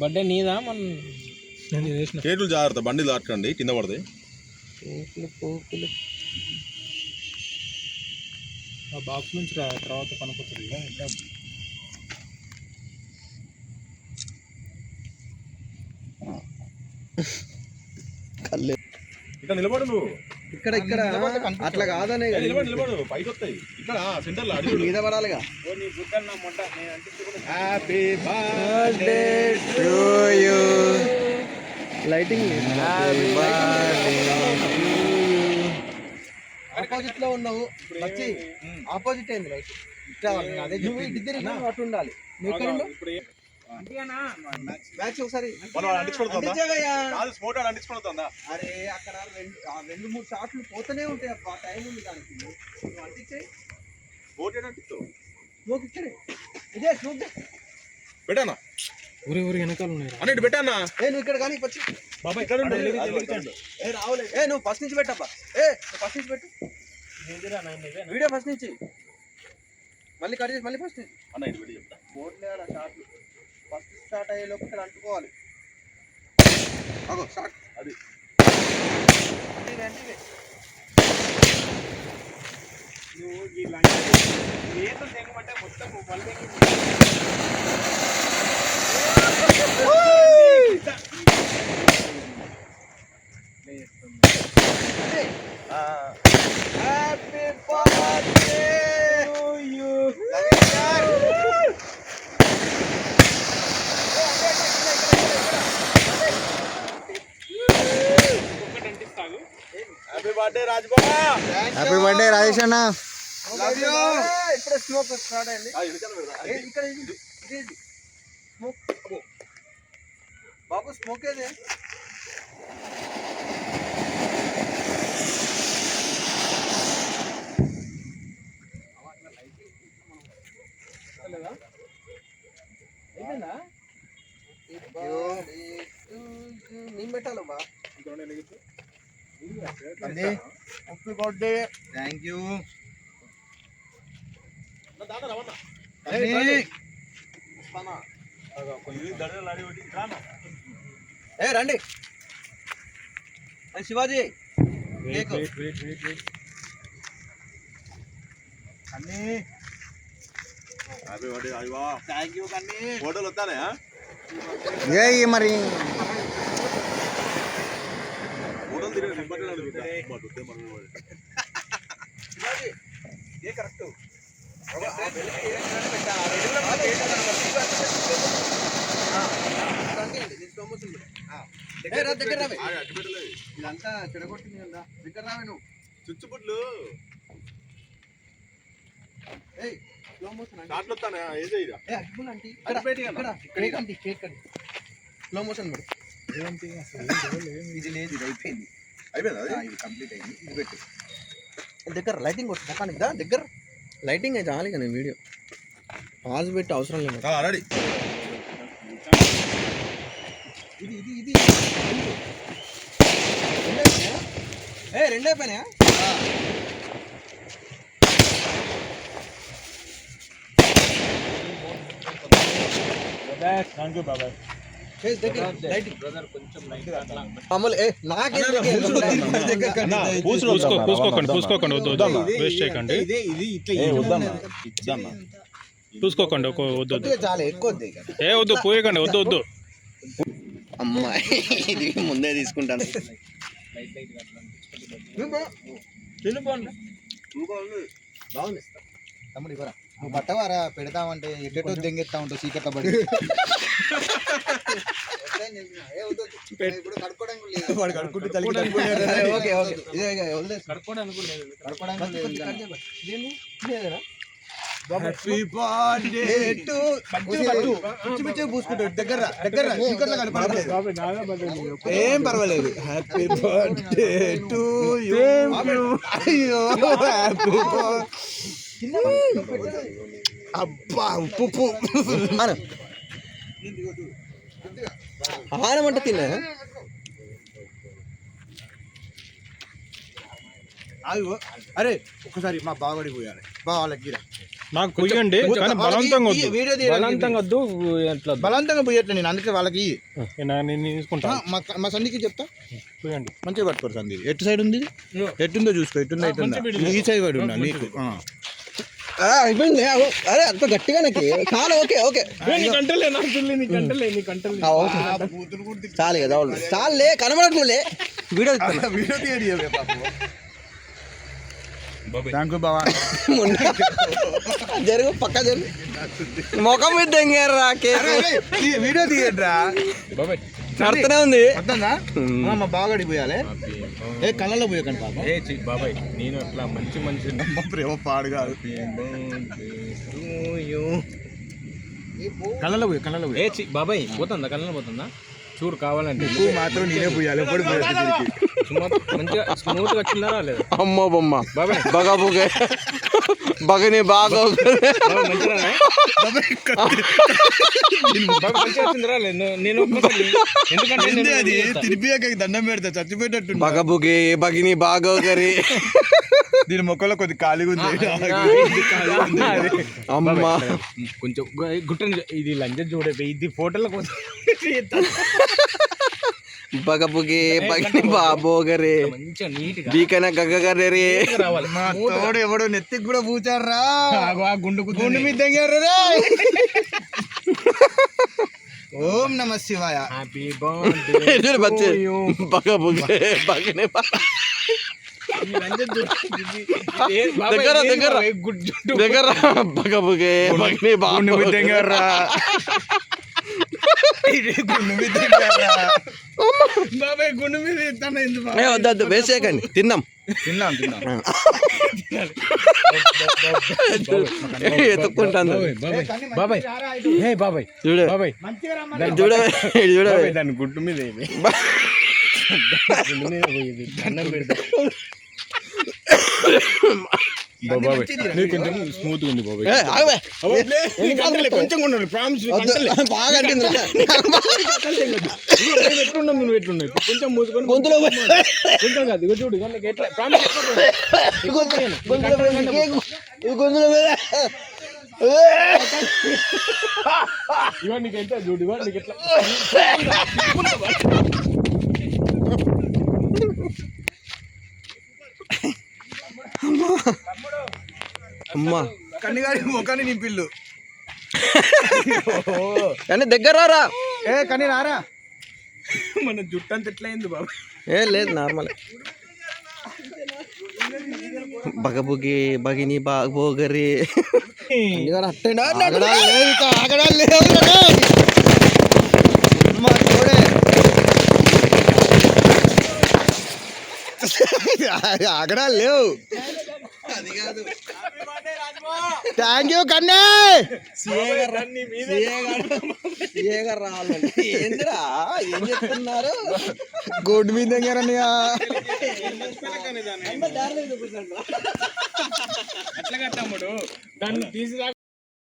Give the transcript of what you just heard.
Birthday నీదా మన కేకులు జాగ్రత్త, బండి దాటకండి, కింద పడతాయి. పోకులు ఆ బాక్స్ నుంచి తర్వాత పనికొస్తుంది. ఇక్కడ నిలబడు నువ్వు. ఇక్కడ అట్లా కాదనే నిలబడు, పైకి వస్తాయి. ఇక్కడ సెంటర్ లో మీద పడాలిగా. Happy birthday to you. Lighting opposite లో ఉన్నావు, వచ్చి ఆపోజిట్ అయింది లైట్. అదే ఇద్దరు అటు ఉండాలి. నువ్వు ఇక్కడ ఉండు. బ్యాచ్ ఒకసారి అరే అక్కడ 2-3 షాట్లు పోతూనే ఉంటాయి. అబ్బా టైం ఉంది దానికి. నువ్వు అంటించేయి. స్మోక్ ఇక్కడే ఇదే స్మోక్ పెట్టానా? ఊరి వెనకాల ఉన్నాయి అన్నిటి పెట్టానా? నువ్వు ఇక్కడ కానీ వచ్చి బాబా ఇక్కడ రావులే. నువ్వు ఫస్ట్ నుంచి పెట్టబ్బా. ఫస్ట్ నుంచి పెట్టు వీడియో. ఫస్ట్ నుంచి మళ్ళీ కట్ చేసి మళ్ళీ ఫస్ట్ నుంచి బోర్డులే ఆడ షాట్లు. ఫస్ట్ స్టార్ట్ అయ్యే లోపు ఇక్కడ అంటుకోవాలి. అగో స్టార్ట్. అది నువ్వు ఈ లంచ్ తెగమంటే మొత్తం happy birthday to you. Happy birthday Rajababa. Happy birthday Rajesh అన్న. ఇప్పుడే స్మోక్ స్టార్ట్ అయింది. ఇక్కడ స్మోక్ బాబు, స్మోక్ ఏదే. నేను పెట్టాలమ్మా. Happy birthday. Thank you. రండి Shivaji. Happy birthday Rajaba. Thank you కన్నీ. ఫోటోలు వస్తానే మరి ఫోటోలు తిరిగి శివాజీ ఏ కరెక్ట్. దగ్గర రావే. ఇదంతా చెడగొట్టింది కదా. దగ్గర రావే నువ్వు. చుచ్చుపుట్లు slow motion slow motion madam. ఇది లేదు, ఇది అయిపోయింది. ఇది కంప్లీట్ అయింది. ఇది పెట్టు దగ్గర. లైటింగ్ కొట్టు ముఖానికి దా దగ్గర. లైటింగ్ అయితే చాలు కానీ వీడియో పాజ్ పెట్టి అవసరం లేదు. రెడీ. ఇది ఇది ఇది రెండు అయిపోయినాయా? థ్యాంక్ యూ బాబాయ్. పూసుకోకండి వద్దు, వేస్ట్ చేయకండి. పూసుకోకండి వద్దు, వద్దు పోయకండి, వద్దు. అమ్మాయి ఇది ముందే తీసుకుంటాను. బాగుంది తమ్ముడు. ఇవ్వరా నువ్వు పట్టవారా? పెడతామంటే ఎట్టో దెంగెత్తా ఉంటావు చీకట్ల పడి. హ్యాపీ బర్త్డే టు పూసుకుంటాడు. దగ్గర దగ్గర చీకట్లో కనపడలేదు. ఏం పర్వాలేదు. Happy birthday to you. అయ్యో హ్యాపీ అబ్బా ఉప్పు ఆనమంటే తిన్నా. అరే ఒక్కసారి మా బావడి పోయాలి. బావాలకి నాకు పుయ్యండి కానీ బలవంతంగా వద్దు. వీడియో తీయడానికి బలవంతంగా వద్దు అట్లా వద్దు. బలవంతంగా పోయట్లే నేను, అందుకే వాళ్ళకి నేను తీసుకుంటా. మా సంధికి చెప్తా పుయ్యండి. మంచిగా పట్టుకోరు సంధి. ఎటు సైడ్ ఉంది ఇది? ఎట్టుందో చూసుకో, ఎట్టుందో ఎట్టుందా. ఈ సైడ్ పడి ఉన్నా నీకు. అయిపోయింది. అరే అంత గట్టిగా నాకు చాలా. ఓకే ఓకే చాలు కదా చాలులే, కనబడట్లే. వీడియో వీడియో తీయడి థ్యాంక్ యూ బాబా. జరుగు పక్క జరుగు, ముఖం మీద దెంగారా వీడియో తీయడ్రా నడుతూనే ఉంది. అర్థందా? మా బాగా అడిగిపోయాలి. ఏ కళ్ళలో పోయకండి పాపం. బాబాయ్ నేను అట్లా మంచి మంచి ప్రేమ పాడు కాదు. కళ్ళలో పోయి, కళ్ళలో పోయి. బాబాయ్ పోతుందా కళ్ళలో పోతుందా చూడు కావాలంటే ఎక్కువ మాత్రం నేనే పోయాలి. ఎప్పుడు మంచిగా స్మూత్ గా వచ్చిందా లేదా? అమ్మో బొమ్మ బగా బుగే బగని బాగా మంచిగా వచ్చిందిరా లేదు నేను ఎందుకంటే అది తిరిపియాక దండం పెడతా చచ్చిపోయేటట్టు. బగబుగే బగిని బాగా గరి దీని మొక్కలో కొద్ది ఖాళీగా ఉంది. అమ్మా కొంచెం గుట్టని ఇది లంజ చూడే ఇది ఫోటోల కోసం బగబుగే బగిని బాబోగరే మంచిగా నీట్ గా బీకన గగ్గరే రే రావాలి. మా తోడు ఎవడో నెత్తికి కూడా పూచారా, గుండు గుండు మీద దగ్గర రే. ఓం నమ శివాయ. హ్యాపీ బర్త్డే బచ్చే బగబుగే బగిని దగ్గర దగ్గర దగ్గర బగబుగే బగిని గుండు మీద దగ్గర బాబాయ్ గుండు మీద ఇస్తాను. ఎందుకు వద్దు వేసేయకండి, తిందాం తిన్నాం తిన్నాం. ఎత్తుక్కుంటాను. బాబాయ్ హే బాబాయ్ చూడు బాబాయ్ చూడ చూడ దాని గుడ్డు మీద ఏమి గుడ్డు మీద పోయేది దండం పెడతా. బాబాయ్ నీకు కొంచెం స్మూత్ ఉంది బాబాయ్. కొంచెం ఉండాలి ప్రామిస్. బాగా అంటుంది ఎట్లున్నావు నువ్వు ఎట్లున్నావు కొంచెం మూసుకొని గొంతులో కొంచెం కాదు ఇగో చూడు ఇక ఎట్లా ప్రామిస్ గొంతులో ఇవన్నీ నీకు ఎంత చూడు ఇవన్నీ నీకు ఎట్లా అమ్మా కన్నిగాడి ముఖాన్ని నింపిల్లు. కానీ దగ్గర రా. ఏ కన్నీ రారా. మన జుట్టు అంత ఎట్లా అయింది బాబు. ఏ లేదు నార్మల్. బగబుగి బగిని బాగోగరి ఆగడా లేవు మా తోడే. ఆగడా లేవు. థ్యాంక్ యూ కన్నే. ఏంటిరా ఏం చెప్తున్నారు? గుడ్ మీద దగ్గరన్నయ్య. అట్లా కట్టమ్ముడు దాన్ని తీసి